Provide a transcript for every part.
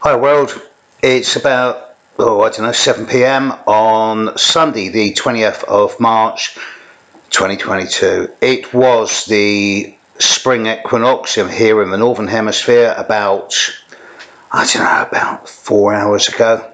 Hi world, it's about, I don't know, 7 p.m. on Sunday the 20th of March 2022. It was the spring equinox here in the Northern Hemisphere about, about 4 hours ago,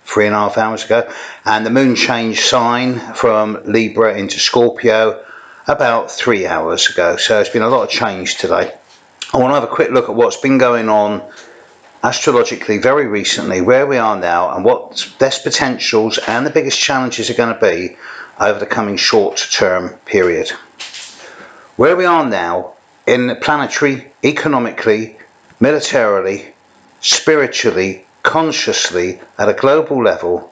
3.5 hours ago, and the moon changed sign from Libra into Scorpio about 3 hours ago. So it's been a lot of change today. I want to have a quick look at what's been going on astrologically very recently, where we are now, and what best potentials and the biggest challenges are going to be over the coming short-term period. Where we are now, in planetary, economically, militarily, spiritually, consciously, at a global level,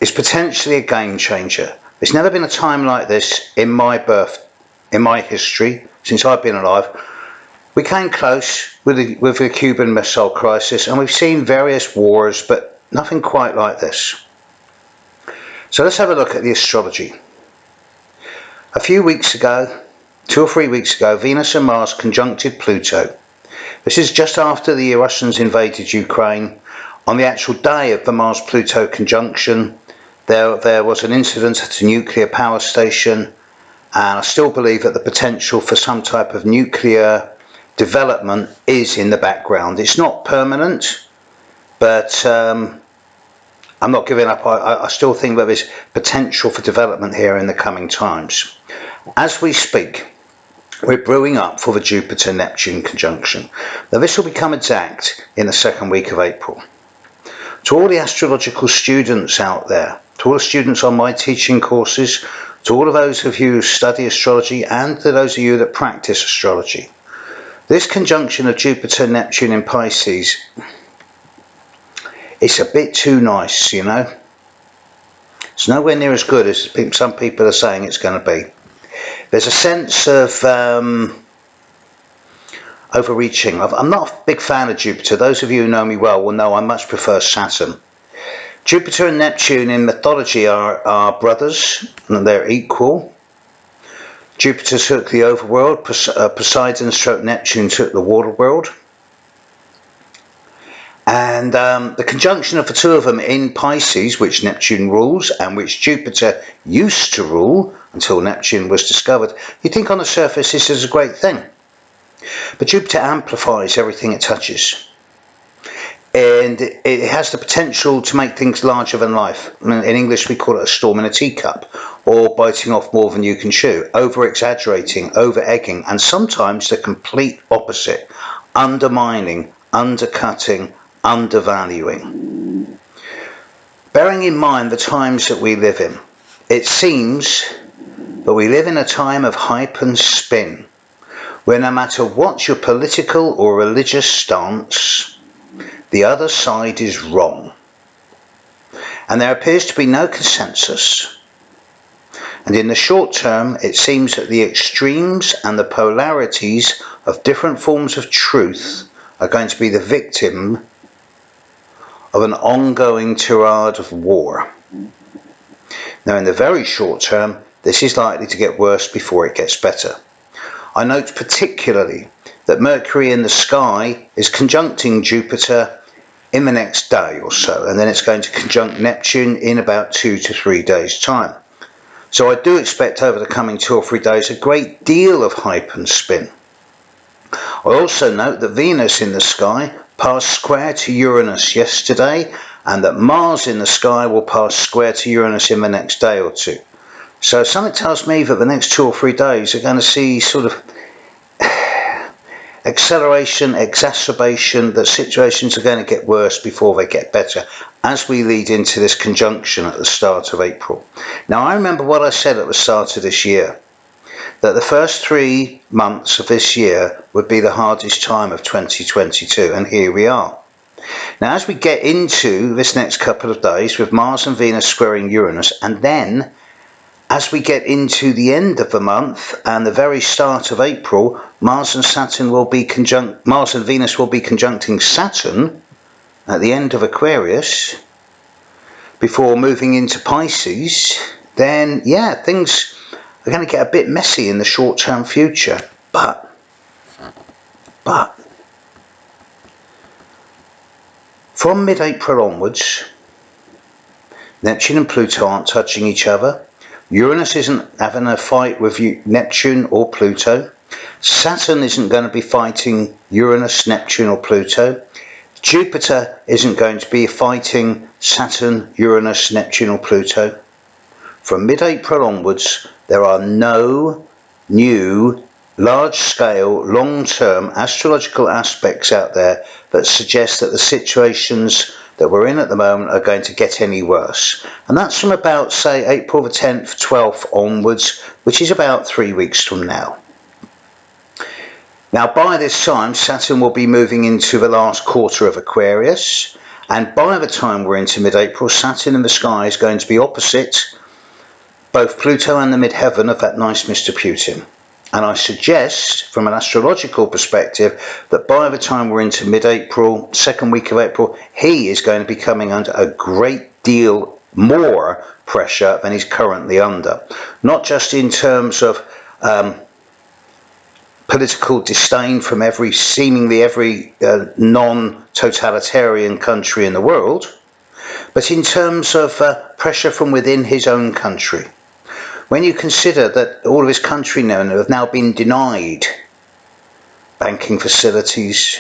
is potentially a game changer. There's never been a time like this in my history, since I've been alive. We came close with the Cuban Missile Crisis, and we've seen various wars, but nothing quite like this. So let's have a look at the astrology. A few weeks ago, 2 or 3 weeks ago, Venus and Mars conjuncted Pluto. This is just after the Russians invaded Ukraine. On the actual day of the Mars-Pluto conjunction, there was an incident at a nuclear power station, and I still believe that the potential for some type of nuclear development is in the background. It's not permanent, but I'm not giving up. I still think that there's potential for development here in the coming times. As we speak, we're brewing up for the Jupiter-Neptune conjunction. Now this will become exact in the second week of April. To all the astrological students out there, to all the students on my teaching courses, to all of those of you who study astrology, and to those of you that practice astrology, this conjunction of Jupiter-Neptune in Pisces, it's a bit too nice, you know. It's nowhere near as good as some people are saying it's going to be. There's a sense of overreaching. I'm not a big fan of Jupiter. Those of you who know me well will know I much prefer Saturn. Jupiter and Neptune in mythology are brothers, and they're equal. Jupiter took the overworld, Poseidon / Neptune took the water world. And the conjunction of the two of them in Pisces, which Neptune rules and which Jupiter used to rule until Neptune was discovered, you'd think on the surface this is a great thing. But Jupiter amplifies everything it touches. And it has the potential to make things larger than life. In English we call it a storm in a teacup, or biting off more than you can chew, over-exaggerating, over-egging, and sometimes the complete opposite, undermining, undercutting, undervaluing. Bearing in mind the times that we live in, it seems that we live in a time of hype and spin, where no matter what your political or religious stance, the other side is wrong. And there appears to be no consensus. And in the short term, it seems that the extremes and the polarities of different forms of truth are going to be the victim of an ongoing tirade of war. Now, in the very short term, this is likely to get worse before it gets better. I note particularly that Mercury in the sky is conjuncting Jupiter in the next day or so, and then it's going to conjunct Neptune in about 2 to 3 days' time. So I do expect over the coming 2 or 3 days a great deal of hype and spin. I also note that Venus in the sky passed square to Uranus yesterday, and that Mars in the sky will pass square to Uranus in the next day or two. So something tells me that the next 2 or 3 days are going to see sort of acceleration, exacerbation, that situations are going to get worse before they get better as we lead into this conjunction at the start of April. Now, I remember what I said at the start of this year, that the first 3 months of this year would be the hardest time of 2022, and here we are. Now, as we get into this next couple of days with Mars and Venus squaring Uranus, and then as we get into the end of the month and the very start of April, Mars and Venus will be conjuncting Saturn at the end of Aquarius before moving into Pisces. Then, yeah, things are going to get a bit messy in the short-term future. But From mid-April onwards, Neptune and Pluto aren't touching each other. Uranus isn't having a fight with Neptune or Pluto. Saturn isn't going to be fighting Uranus, Neptune or Pluto. Jupiter isn't going to be fighting Saturn, Uranus, Neptune or Pluto. From mid-April onwards, there are no new large-scale, long-term astrological aspects out there that suggest that the situations that we're in at the moment are going to get any worse. And that's from about, say, April the 10th, 12th onwards, which is about 3 weeks from now. Now, by this time, Saturn will be moving into the last quarter of Aquarius, and by the time we're into mid-April, Saturn in the sky is going to be opposite both Pluto and the midheaven of that nice Mr. Putin. And I suggest, from an astrological perspective, that by the time we're into mid-April, second week of April, he is going to be coming under a great deal more pressure than he's currently under. Not just in terms of political disdain from seemingly every non-totalitarian country in the world, but in terms of pressure from within his own country. When you consider that all of his countrymen have now been denied banking facilities,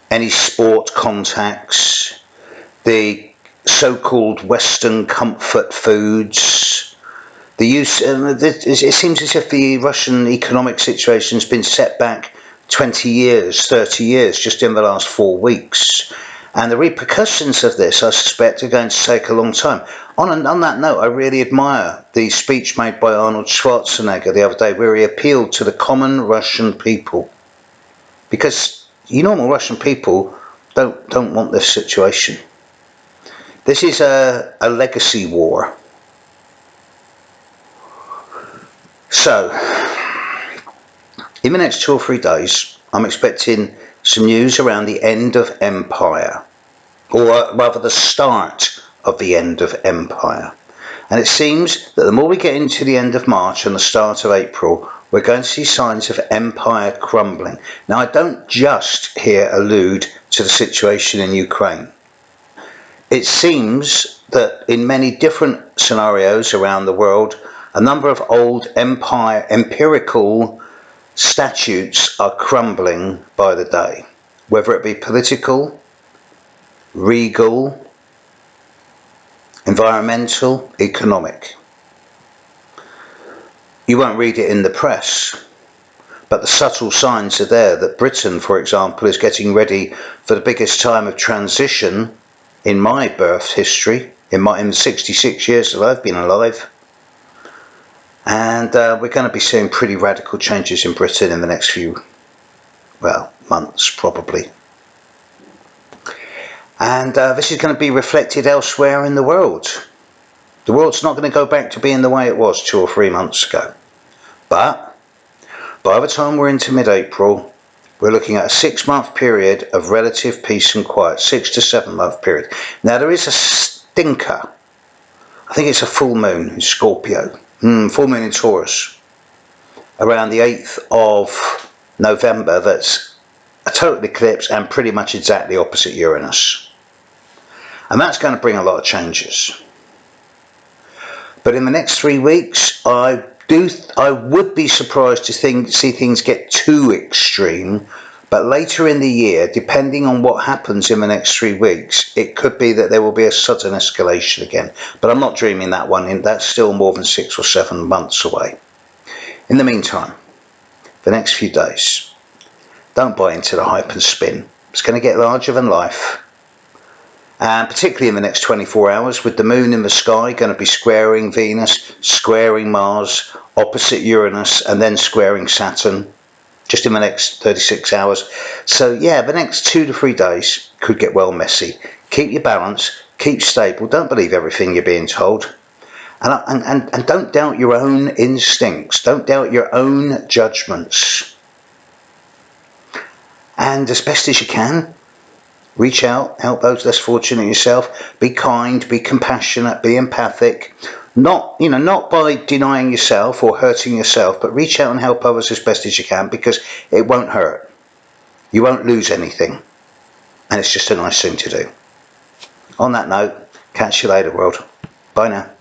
any sport contacts, the so-called Western comfort foods, the use, it seems as if the Russian economic situation has been set back 20 years, 30 years, just in the last 4 weeks. And the repercussions of this, I suspect, are going to take a long time. On that note, I really admire the speech made by Arnold Schwarzenegger the other day, where he appealed to the common Russian people. Because you normal Russian people don't want this situation. This is a legacy war. So, in the next 2 or 3 days, I'm expecting some news around the end of empire, or rather the start of the end of empire. And it seems that the more we get into the end of March and the start of April, we're going to see signs of empire crumbling. Now, I don't just here allude to the situation in Ukraine. It seems that in many different scenarios around the world, a number of old empirical statutes are crumbling by the day, whether it be political, legal, environmental, economic. You won't read it in the press, but the subtle signs are there that Britain, for example, is getting ready for the biggest time of transition in my birth history, in the 66 years that I've been alive. And we're going to be seeing pretty radical changes in Britain in the next few, months probably. And this is going to be reflected elsewhere in the world. The world's not going to go back to being the way it was 2 or 3 months ago. But by the time we're into mid-April, we're looking at a 6-month period of relative peace and quiet, 6 to 7 month period. Now there is a stinker. I think it's a full moon in Scorpio, full moon in Taurus, around the 8th of November. That's a total eclipse and pretty much exactly opposite Uranus. And that's going to bring a lot of changes. But in the next 3 weeks, I would be surprised to see things get too extreme. But later in the year, depending on what happens in the next 3 weeks, it could be that there will be a sudden escalation again. But I'm not dreaming that one in. That's still more than 6 or 7 months away. In the meantime, the next few days, don't buy into the hype and spin. It's going to get larger than life. And particularly in the next 24 hours, with the moon in the sky going to be squaring Venus, squaring Mars, opposite Uranus, and then squaring Saturn, just in the next 36 hours. So yeah, the next 2 to 3 days could get well messy. Keep your balance, keep stable, don't believe everything you're being told. And don't doubt your own instincts, don't doubt your own judgments. And as best as you can, reach out, help those less fortunate yourself, be kind, be compassionate, be empathic. Not by denying yourself or hurting yourself, but reach out and help others as best as you can, because it won't hurt. You won't lose anything. And it's just a nice thing to do. On that note, catch you later, world. Bye now.